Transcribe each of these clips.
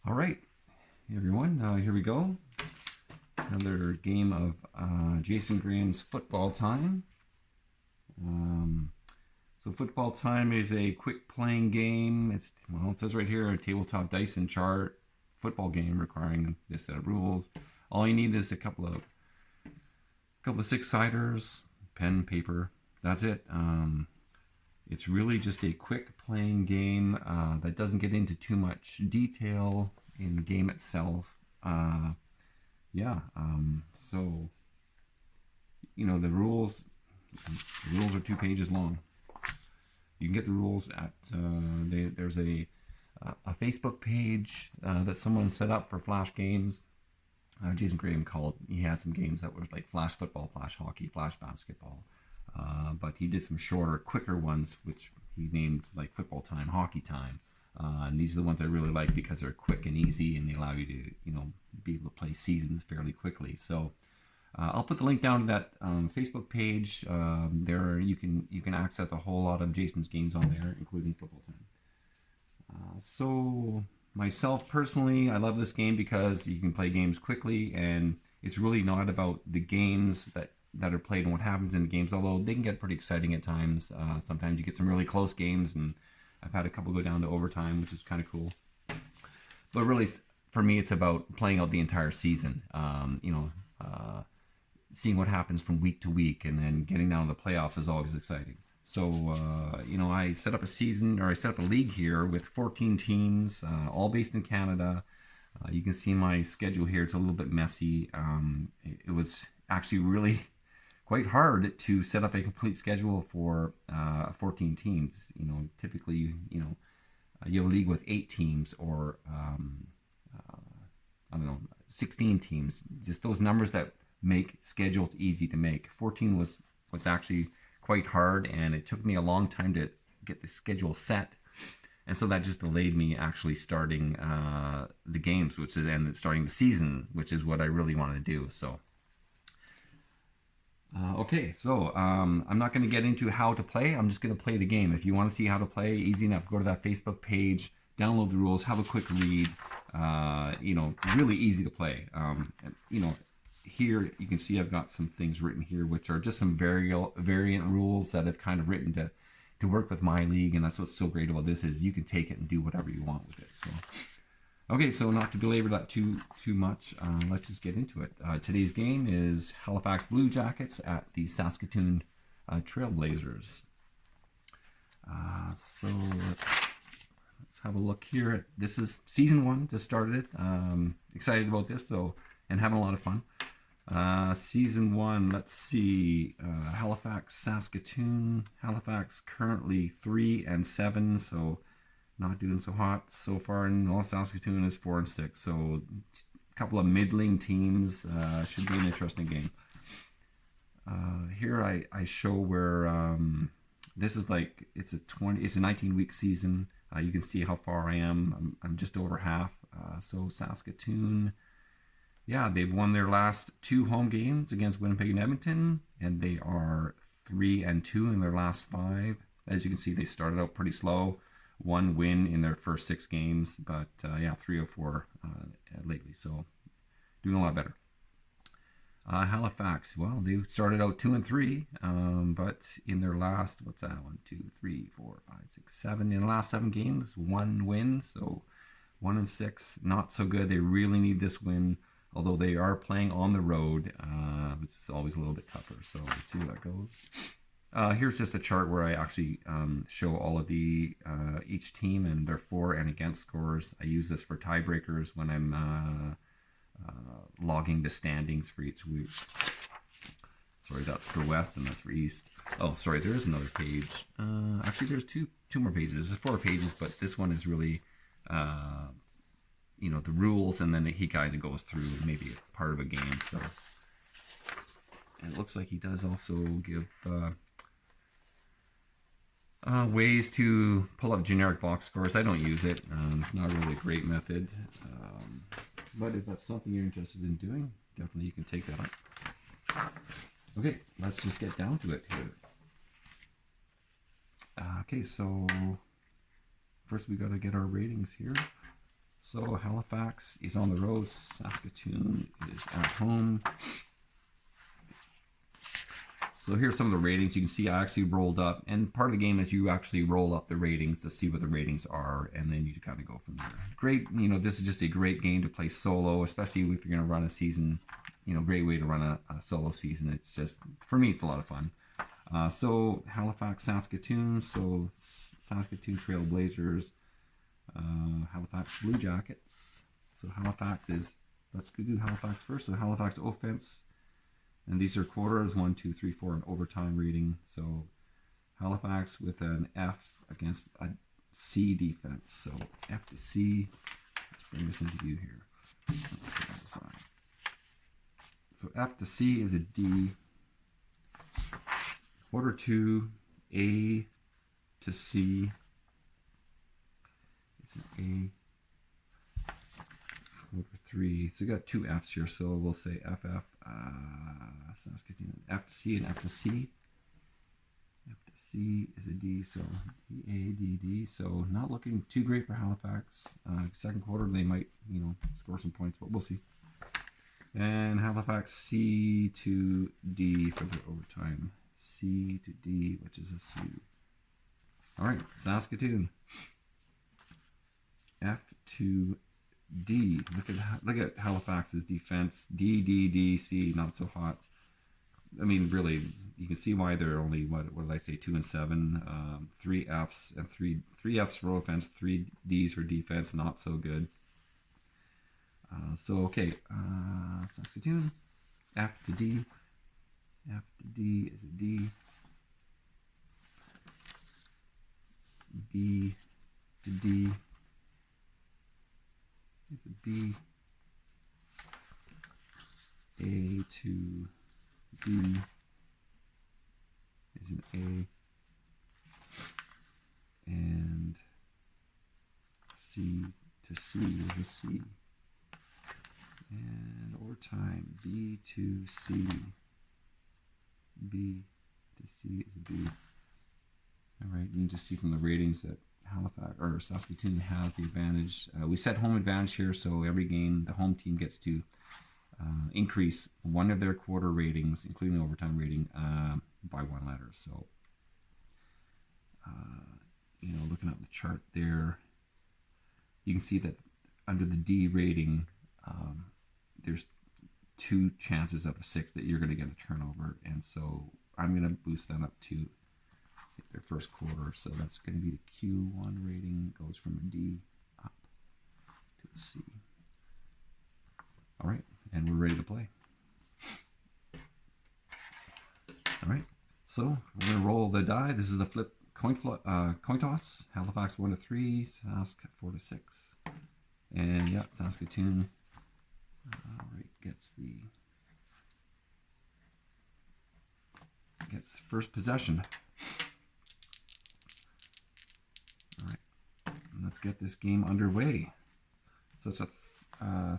All right, everyone, here we go. Another game of Jason Graham's Football Time. So Football Time is a quick playing game. It says right here, a tabletop dice and chart football game requiring this set of rules. All you need is a couple of six-siders, pen, paper. That's it. It's really just a quick playing game that doesn't get into too much detail in the game itself. So the rules are 2 pages long. You can get the rules at there's a Facebook page that someone set up for Flash games. Jason Graham he had some games that were like Flash football, Flash hockey, Flash basketball. But he did some shorter, quicker ones, which he named like Football Time, Hockey Time. And these are the ones I really like because they're quick and easy, and they allow you to, be able to play seasons fairly quickly. So I'll put the link down to that Facebook page. There you can access a whole lot of Jason's games on there, including Football Time. So myself personally, I love this game because you can play games quickly, and it's really not about the games that are played and what happens in the games, although they can get pretty exciting at times. Sometimes you get some really close games, and I've had a couple go down to overtime, which is kind of cool. But really, for me, it's about playing out the entire season. Seeing what happens from week to week, and then getting down to the playoffs is always exciting. So, I set up a league here with 14 teams, all based in Canada. You can see my schedule here. It's a little bit messy. It was actually really quite hard to set up a complete schedule for 14 teams. Typically, you have a league with 8 teams or, 16 teams. Just those numbers that make schedules easy to make. 14 was actually quite hard, and it took me a long time to get the schedule set. And so that just delayed me actually starting the games, and starting the season, which is what I really wanted to do. So, I'm not going to get into how to play. I'm just going to play the game. If you want to see how to play, easy enough. Go to that Facebook page, download the rules, have a quick read. Really easy to play. Here you can see I've got some things written here, which are just some variant rules that I've kind of written to work with my league, and that's what's so great about this is you can take it and do whatever you want with it. So, okay, so not to belabor that too much, let's just get into it. Today's game is Halifax Bluejackets at the Saskatoon Trailblazers. So let's have a look here. This is season 1, just started it. Excited about this though, and having a lot of fun. Season 1, let's see, Halifax, Saskatoon. Halifax currently 3-7, so not doing so hot so far. And Saskatoon is 4-6, so a couple of middling teams. Should be an interesting game. Here I show where this is like it's a 19-week season. You can see how far I am. I'm just over half. So Saskatoon. Yeah, they've won their last 2 home games against Winnipeg and Edmonton, and they are 3-2 in their last 5. As you can see, they started out pretty slow. 1 win in their first 6 games, but 3 or 4 lately, so doing a lot better. Halifax, well, they started out 2-3, but in their last, 1, 2, 3, 4, 5, 6, 7, in the last 7 games, 1 win, so 1-6, not so good. They really need this win, although they are playing on the road, which is always a little bit tougher. So let's see how that goes. Here's just a chart where I actually show all of each team and their for and against scores. I use this for tiebreakers when I'm logging the standings for each week. Sorry, that's for West and that's for East. Oh, sorry, there is another page. Actually, there's two more pages. There's 4 pages, but this one is really the rules, and then he kind of goes through maybe part of a game. So, and it looks like he does also give ways to pull up generic box scores. I don't use it. It's not really a great method, but if that's something you're interested in doing, definitely you can take that up. Okay, let's just get down to it here. Okay, so first we got to get our ratings here. So Halifax is on the road. Saskatoon is at home. So here's some of the ratings. You can see I actually rolled up, and part of the game is you actually roll up the ratings to see what the ratings are, and then you kind of go from there. Great, this is just a great game to play solo, especially if you're going to run a season. Great way to run a solo season. It's just, for me, it's a lot of fun. So Halifax, Saskatoon. So Saskatoon Trailblazers, Halifax Bluejackets. So Halifax is, let's do Halifax first. So Halifax offense. And these are quarters, 1, 2, 3, 4, and overtime rating. So Halifax with an F against a C defense. So F to C. Let's bring this into view here. So F to C is a D. Quarter 2, A to C. It's an A. Quarter 3. So we got 2 F's here. So we'll say FF. Saskatoon. F to C and F to C. F to C is a D, so D, A, D, D. So not looking too great for Halifax. Second quarter, they might, score some points, but we'll see. And Halifax C to D for the overtime. C to D, which is a C. All right, Saskatoon. F to D. Look at Halifax's defense. D, D, D, C. Not so hot. I mean, really, you can see why they're only what did I say? 2 and 7. 3 Fs and three Fs for offense. 3 Ds for defense. Not so good. So okay, Saskatoon. F to D. F to D is a D. B to D. It's a B. A to B is an A. And C to C is a C. And overtime, B to C. B to C is a B. All right, you can just see from the ratings that Halifax or Saskatoon has the advantage. We set home advantage here, so every game the home team gets to increase one of their quarter ratings, including the overtime rating, by 1 letter. So, looking at the chart there, you can see that under the D rating, there's 2 chances out of 6 that you're going to get a turnover, and so I'm going to boost that up to their first quarter. So that's going to be the Q1 rating goes from a D up to a C. All right, and we're ready to play. All right, so we're going to roll the die. This is the flip coin toss. Halifax 1 to 3, Sask 4 to 6, and yeah, Saskatoon gets first possession. All right, let's get this game underway. So it's a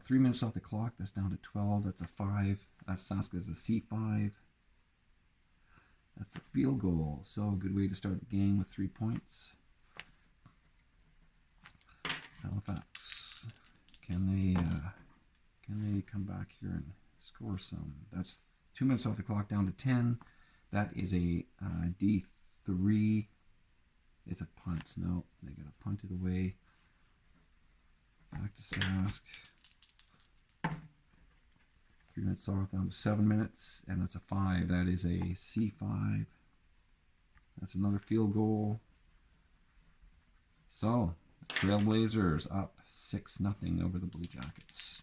3 minutes off the clock. That's down to 12. That's a 5. That's Saska's a C5. That's a field goal. So a good way to start the game with 3 points. Halifax, can they come back here and score some? That's 2 minutes off the clock, down to 10. That is a D3. It's a punt. No, they got to punt it away. Back to Sask. 3 minutes off, down to 7 minutes, and that's a 5. That is a C5. That's another field goal. So, the Trailblazers up 6-0 over the Bluejackets.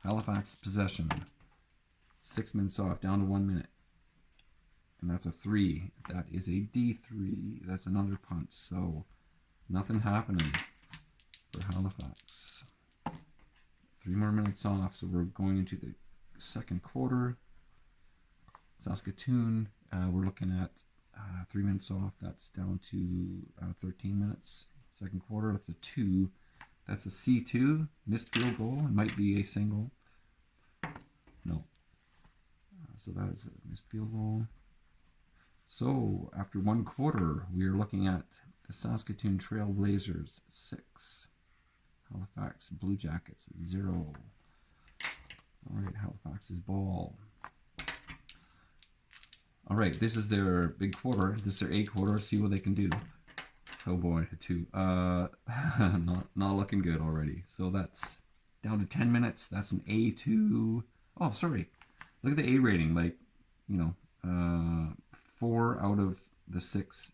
Halifax possession. 6 minutes off, down to 1 minute. And that's a 3. That is a D3. That's another punt. So, nothing happening for Halifax. 3 more minutes off, so we're going into the second quarter. Saskatoon, we're looking at 3 minutes off. That's down to 13 minutes. Second quarter, that's a 2. That's a C2. Missed field goal. It might be a single. No. So that is a missed field goal. So after 1 quarter, we are looking at the Saskatoon Trailblazers 6, Halifax Bluejackets 0. All right, Halifax's ball. All right, this is their big quarter. This is their A quarter. See what they can do. Oh boy, 2. Not looking good already. So that's down to 10 minutes. That's an A2. Oh, sorry. Look at the A rating. Like, you know, 4 out of the 6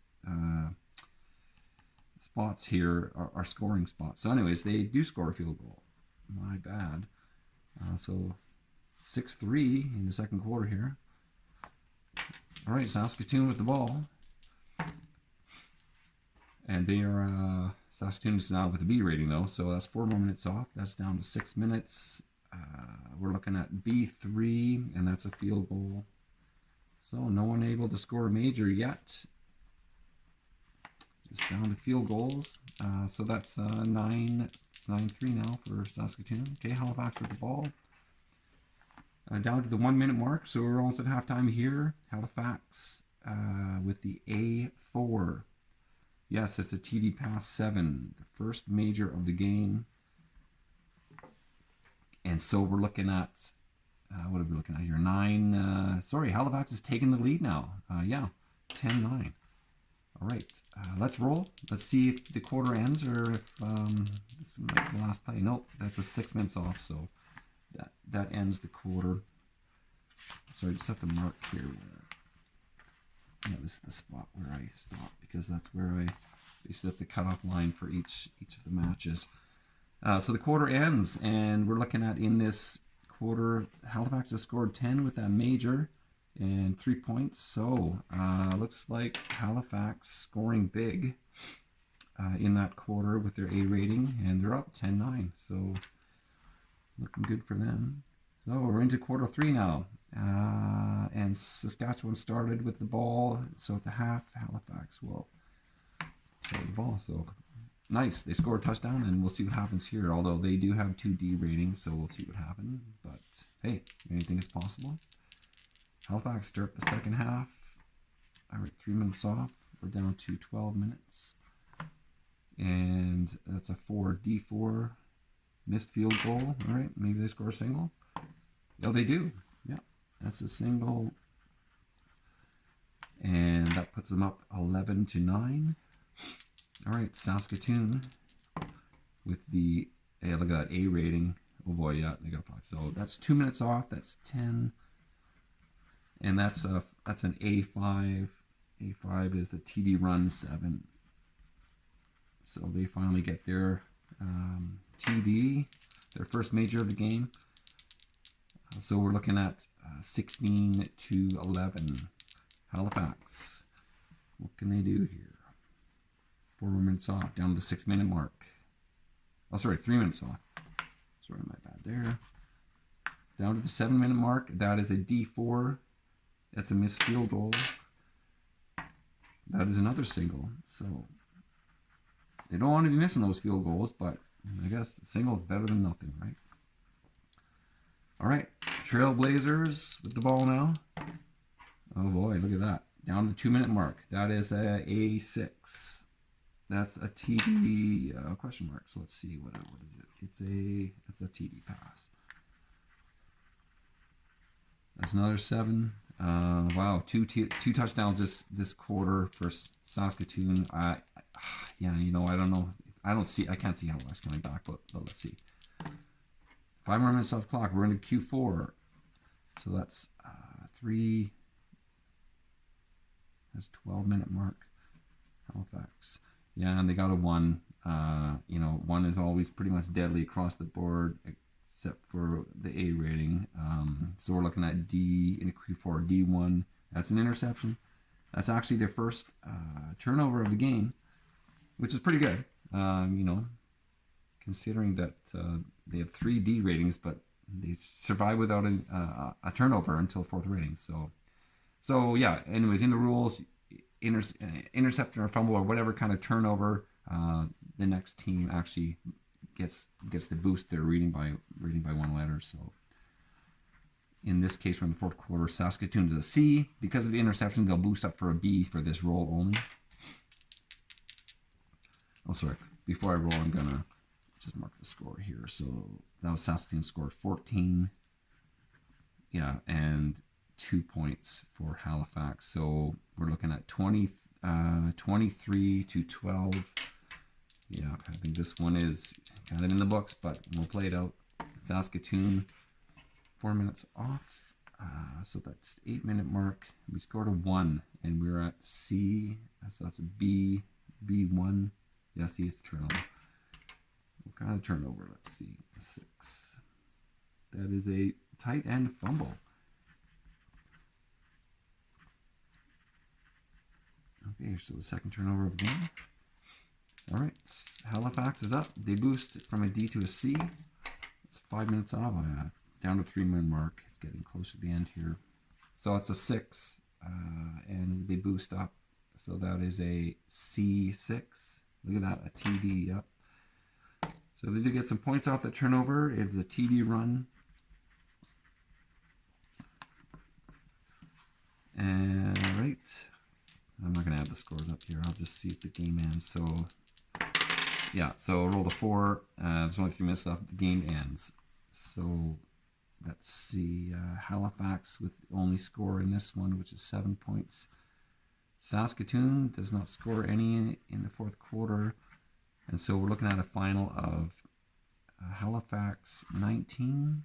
spots here are scoring spots. So anyways, they do score a field goal. My bad. So 6-3 in the second quarter here. All right, Saskatoon with the ball. And they are, Saskatoon is now with a B rating though, so that's 4 more minutes off. That's down to 6 minutes. We're looking at B3, and that's a field goal. So no one able to score a major yet. Just down to field goals. So that's 9-3 now for Saskatoon. Okay, Halifax with the ball. Down to the 1 minute mark, so we're almost at halftime here. Halifax with the A4. Yes, it's a TD pass 7, the first major of the game. And so we're looking at, what are we looking at here? 9, sorry, Halifax is taking the lead now. Yeah, 10-9. All right, let's roll. Let's see if the quarter ends or if this might be the last play. Nope, that's a 6 minutes off, so that ends the quarter. So I just have to mark here. Yeah, this is the spot where I stop because that's where basically that's the cutoff line for each of the matches. So the quarter ends, and we're looking at in this quarter, Halifax has scored 10 with that major and 3 points. So looks like Halifax scoring big in that quarter with their A rating, and they're up 10-9. So looking good for them. So we're into quarter 3 now. And Saskatchewan started with the ball. So at the half, Halifax will play the ball. So nice. They score a touchdown, and we'll see what happens here. Although they do have 2 D ratings, so we'll see what happens. But hey, anything is possible. Halifax start the second half. All right, 3 minutes off. We're down to 12 minutes. And that's a 4D4 missed field goal. All right, maybe they score a single. Oh, they do. Yeah, that's a single. And that puts them up 11-9. All right, Saskatoon with the, hey, look at that A rating. Oh boy, yeah, they got a 5. So that's 2 minutes off. That's 10. And that's an A5. A5 is a TD run 7. So they finally get their TD, their first major of the game. So we're looking at 16-11. Halifax. What can they do here? 4 minutes off, down to the 6 minute mark. Oh, sorry, 3 minutes off. Sorry, my bad there. Down to the 7 minute mark. That is a D4. That's a missed field goal. That is another single. So they don't want to be missing those field goals, but I guess a single is better than nothing, right? All right, Trailblazers with the ball now. Oh boy, look at that. Down to the 2 minute mark. That is a A6. That's a TD question mark. So let's see what is it? It's a TD pass. That's another 7. Wow, two touchdowns this quarter for Saskatoon. Yeah, you know, I don't know. I can't see Halifax coming back, but let's see. 5 more minutes off clock. We're into Q4. So that's 3. That's 12 minute mark. Halifax. Yeah, and they got a 1. You know, 1 is always pretty much deadly across the board, except for the A rating. So we're looking at D in Q4, D1. That's an interception. That's actually their first turnover of the game, which is pretty good. You know, considering that they have 3 D ratings, but they survive without a turnover until 4th rating. So yeah. Anyways, in the rules, interception or fumble or whatever kind of turnover, the next team actually gets to boost their rating by 1 letter. So in this case, we're in the 4th quarter. Saskatoon to the C. Because of the interception, they'll boost up for a B for this roll only. Oh, sorry. Before I roll, I'm gonna just mark the score here. So that was Saskatoon scored 14. Yeah, and 2 points for Halifax. So we're looking at 23 to 12. Yeah, I think this one is kind of in the books, but we'll play it out. Saskatoon, 4 minutes off. So that's 8-minute mark. We scored a 1, and we're at C. So that's a B1. Yeah, C is the turnover. What kind of turnover? Let's see. A 6. That is a tight end fumble. Okay, so the second turnover of the game. All right, Halifax is up. They boost from a D to a C. It's 5 minutes off. Down to 3-minute mark. It's getting close to the end here. So it's a 6, and they boost up. So that is a C6. Look at that, a TD. Yep. So they do get some points off the turnover. It's a TD run. And right. I'm not going to add the scores up here. I'll just see if the game ends. So, yeah, so roll the 4. There's only 3 minutes left. The game ends. So, let's see. Halifax with the only score in this one, which is 7 points. Saskatoon does not score any in the fourth quarter. And so we're looking at a final of Halifax 19,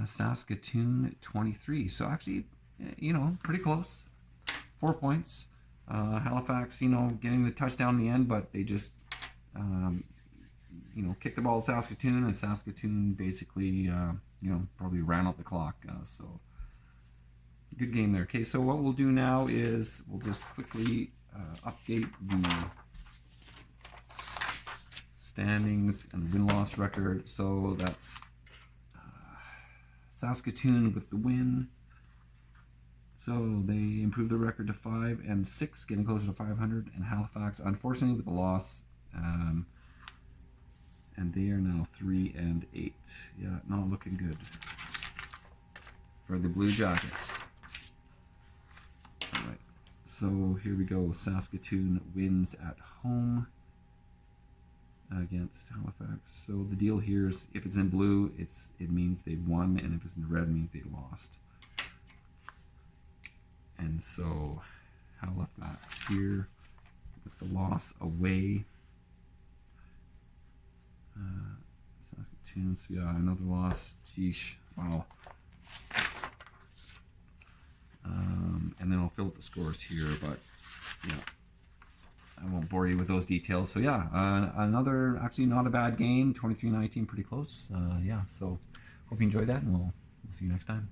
Saskatoon 23. So actually, you know, pretty close. 4 points. Halifax, you know, getting the touchdown in the end, but they just, you know, kicked the ball to Saskatoon, and Saskatoon basically, you know, probably ran out the clock. So good game there. Okay, so what we'll do now is we'll just quickly update the standings and win-loss record. So that's Saskatoon with the win. So they improved the record to 5 and 6, getting closer to 500. And Halifax, unfortunately, with the loss, and they are now 3 and 8. Yeah, not looking good for the Bluejackets. All right, so here we go. Saskatoon wins at home against Halifax. So the deal here is, if it's in blue, it means they won, and if it's in red, it means they lost. And so Halifax here with the loss away. Saskatoon, so yeah, another loss. Geesh, wow. And then I'll fill out the scores here, but yeah, I won't bore you with those details. So yeah, another actually not a bad game. 23-19, pretty close. Yeah, so hope you enjoyed that, and we'll see you next time.